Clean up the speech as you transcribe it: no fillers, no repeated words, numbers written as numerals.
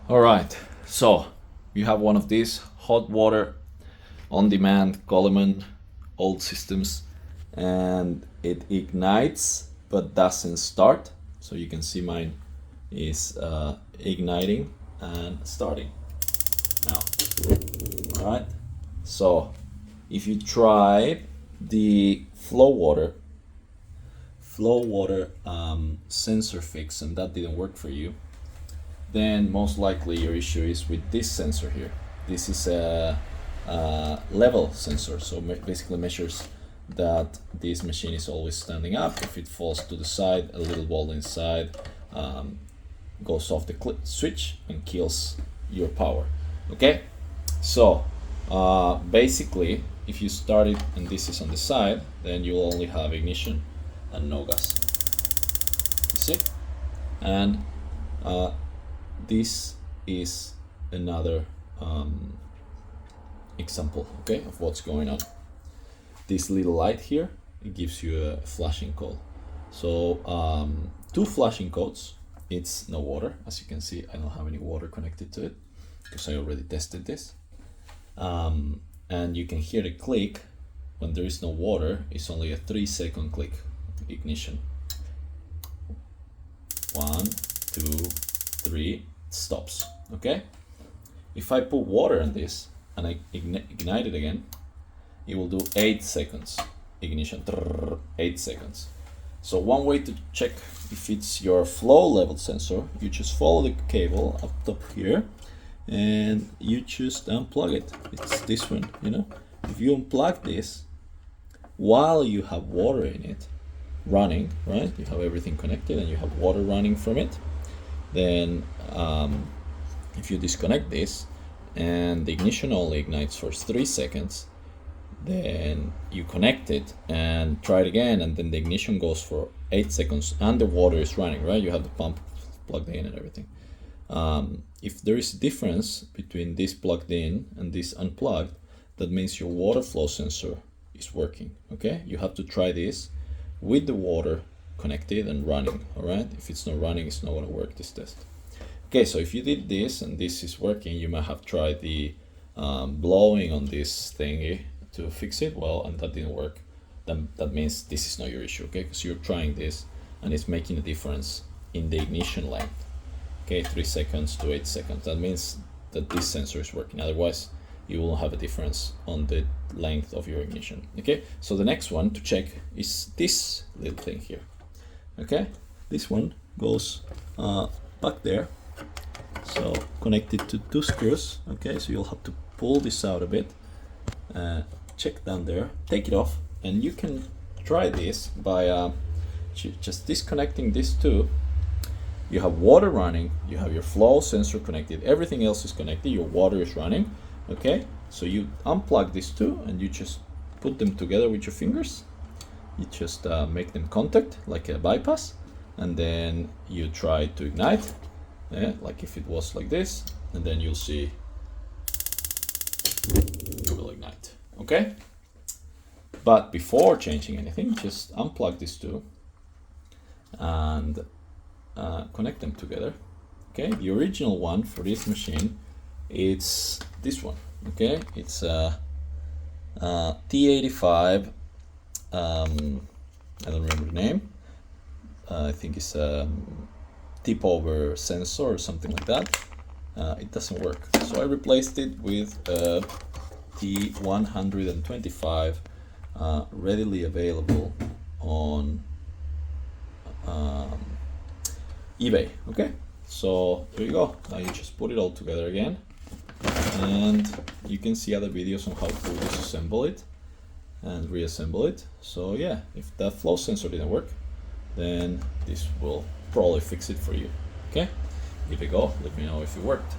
All right, so you have one of these hot water on-demand Coleman old systems, and it ignites but doesn't start. So you can see mine is igniting and starting now. All right, so if you try the flow water sensor fix and that didn't work for you, then most likely your issue is with this sensor here. This is a level sensor, so basically measures that this machine is always standing up. If it falls to the side, a little ball inside goes off the switch and kills your power. Okay, so basically if you start it and this is on the side, then you will only have ignition and no gas. You see? And this is another example, okay, of what's going on. This little light here, it gives you a flashing code. So two flashing codes, it's no water. As you can see, I don't have any water connected to it because I already tested this. And you can hear the click when there is no water. It's only a 3-second click ignition. 1, 2, 3, stops. Okay, if I put water in this and I ignite it again, it will do 8 seconds ignition. 8 seconds. So one way to check if it's your flow level sensor, you just follow the cable up top here and you just unplug it. It's this one, you know. If you unplug this while you have water in it running, right, you have everything connected and you have water running from it, then if you disconnect this and the ignition only ignites for 3 seconds, then you connect it and try it again, and then the ignition goes for 8 seconds and the water is running, right? You have the pump plugged in and everything. If there is a difference between this plugged in and this unplugged, that means your water flow sensor is working. Okay, you have to try this with the water connected and running. All right, if it's not running, it's not going to work, this test. Okay, so if you did this and this is working, you might have tried the blowing on this thingy to fix it. Well, and that didn't work. Then that means this is not your issue, okay? Because you're trying this and it's making a difference in the ignition length. Okay, 3 seconds to 8 seconds. That means that this sensor is working. Otherwise, you will have a difference on the length of your ignition. Okay, so the next one to check is this little thing here. Okay, this one goes back there. So connected to 2 screws. Okay, so you'll have to pull this out a bit. Check down there, take it off, and you can try this by just disconnecting these two. You have water running, you have your flow sensor connected, everything else is connected, your water is running. Okay, so you unplug these two and you just put them together with your fingers. You just make them contact like a bypass, and then you try to ignite, like if it was like this, and then you'll see it will ignite. Okay, but before changing anything, just unplug these two and connect them together. Okay, the original one for this machine, it's this one. Okay, it's a T85. I don't remember the name. I think it's a tip over sensor or something like that. It doesn't work, so I replaced it with a T125, readily available on eBay. Okay, so there you go. Now you just put it all together again, and you can see other videos on how to disassemble it and reassemble it. So yeah, if that flow sensor didn't work, then this will probably fix it for you. Okay, give it a go, let me know if it worked.